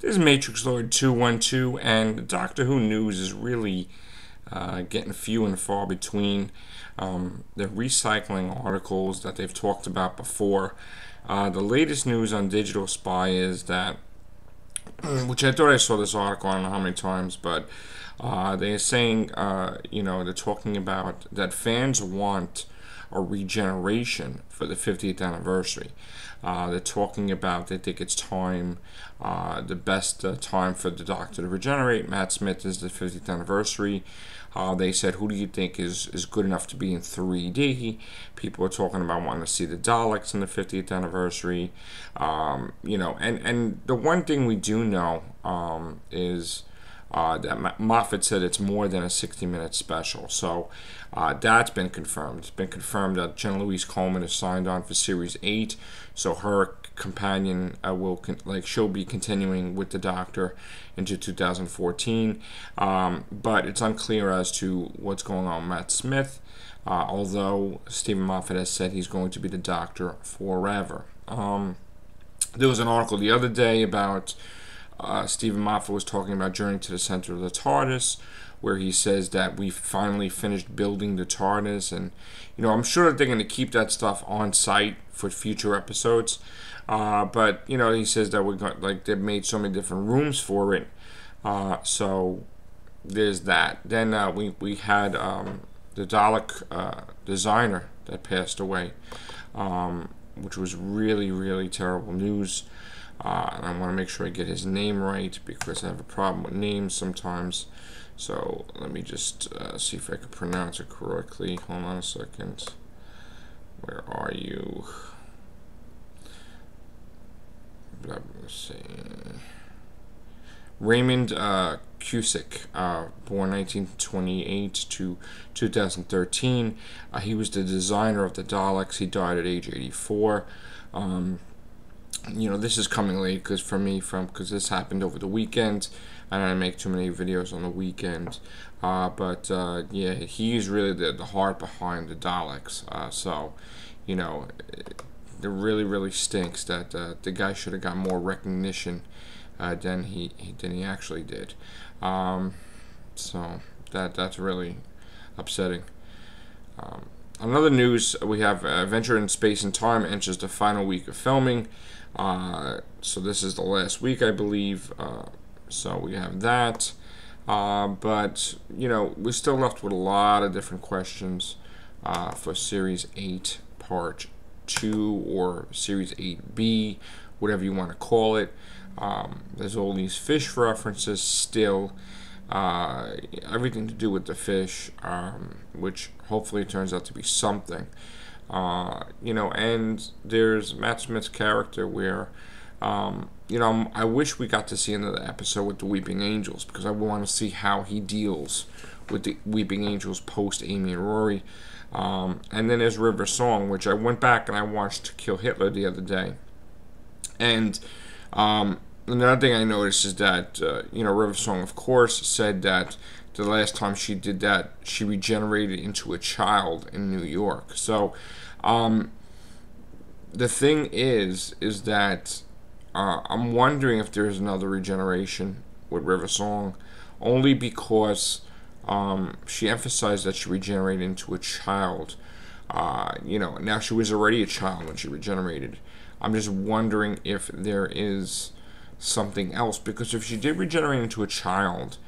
This is Matrix Lord 212, and Doctor Who news is really getting few and far between. They're recycling articles that they've talked about before. The latest news on Digital Spy is that, which I thought I saw this article, I don't know how many times, but they're saying, they're talking about that fans want a regeneration for the 50th anniversary. They're talking about they think it's time, the best time for the Doctor to regenerate. Matt Smith is the 50th anniversary. They said, who do you think is good enough to be in 3D? People are talking about wanting to see the Daleks in the 50th anniversary. And the one thing we do know is that Moffat said it's more than a 60-minute special. So that's been confirmed. It's been confirmed that Jenna Louise Coleman is signed on for Series 8. So her companion she'll be continuing with the Doctor into 2014. But it's unclear as to what's going on with Matt Smith. Although Stephen Moffat has said he's going to be the Doctor forever. There was an article the other day about Stephen Moffat was talking about Journey to the Center of the TARDIS, where he says that we finally finished building the TARDIS, and I'm sure that they're going to keep that stuff on site for future episodes. But he says that they've made so many different rooms for it. So there's that. Then we had the Dalek designer that passed away, which was really, really terrible news. And I want to make sure I get his name right because I have a problem with names sometimes. So let me just see if I can pronounce it correctly. Hold on a second. Where are you? Let's see. Raymond Cusick, born 1928 to 2013. He was the designer of the Daleks. He died at age 84. This is coming late because this happened over the weekend, and I make too many videos on the weekend. But he's really the heart behind the Daleks. It really, really stinks that the guy should have got more recognition than he actually did. So that's really upsetting. Another news, we have Adventure in Space and Time enters the final week of filming. So this is the last week, I believe. So we have that. But we're still left with a lot of different questions for Series 8 Part 2 or Series 8B, whatever you want to call it. There's all these fish references still. Everything to do with the fish, which hopefully turns out to be something. And there's Matt Smith's character where, I wish we got to see another episode with the Weeping Angels because I want to see how he deals with the Weeping Angels post Amy and Rory. And then there's River Song, which I went back and I watched Kill Hitler the other day. And another thing I noticed is that, River Song, of course, said that the last time she did that, she regenerated into a child in New York. So, the thing is that I'm wondering if there's another regeneration with River Song, only because she emphasized that she regenerated into a child. Now she was already a child when she regenerated. I'm just wondering if there is something else, because if she did regenerate into a child,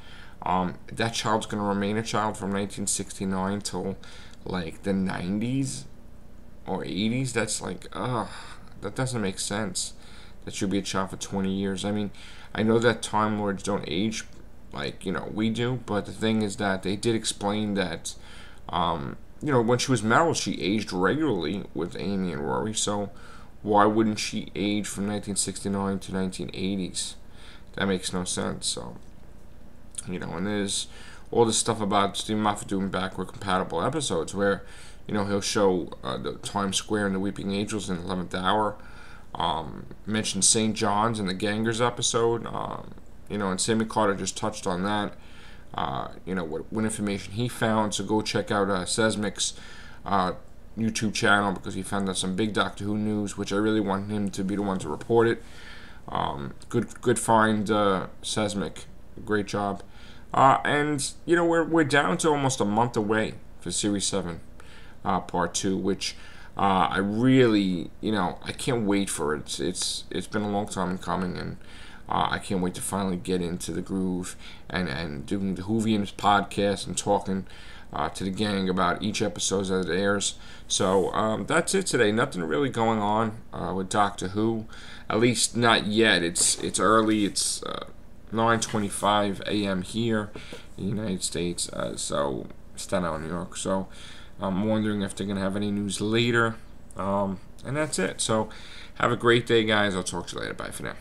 that child's going to remain a child from 1969 till like the 90s or 80s. That's that doesn't make sense. That should be a child for 20 years. I mean, I know that Time Lords don't age like we do, but the thing is that they did explain that when she was Meryl, she aged regularly with Amy and Rory. So why wouldn't she age from 1969 to 1980s? That makes no sense. So, and there's all this stuff about Stephen Moffat doing backward compatible episodes where, he'll show the Times Square and the Weeping Angels in the 11th Hour. Mentioned St. John's in the Gangers episode. And Sammy Carter just touched on that. What information he found. So go check out Seismic's YouTube channel because he found out some big Doctor Who news, which I really want him to be the one to report it. Good find, Seismic. Great job. And we're down to almost a month away for Series 7, Part 2, which I really, I can't wait for it. It's been a long time in coming, and I can't wait to finally get into the groove and doing the Whovians podcast and talking to the gang about each episode as it airs. So that's it today. Nothing really going on with Doctor Who, at least not yet. It's early. It's 9:25 a.m. here in the United States. So Staten Island, New York. So I'm wondering if they're gonna have any news later. And that's it. So have a great day, guys. I'll talk to you later. Bye for now.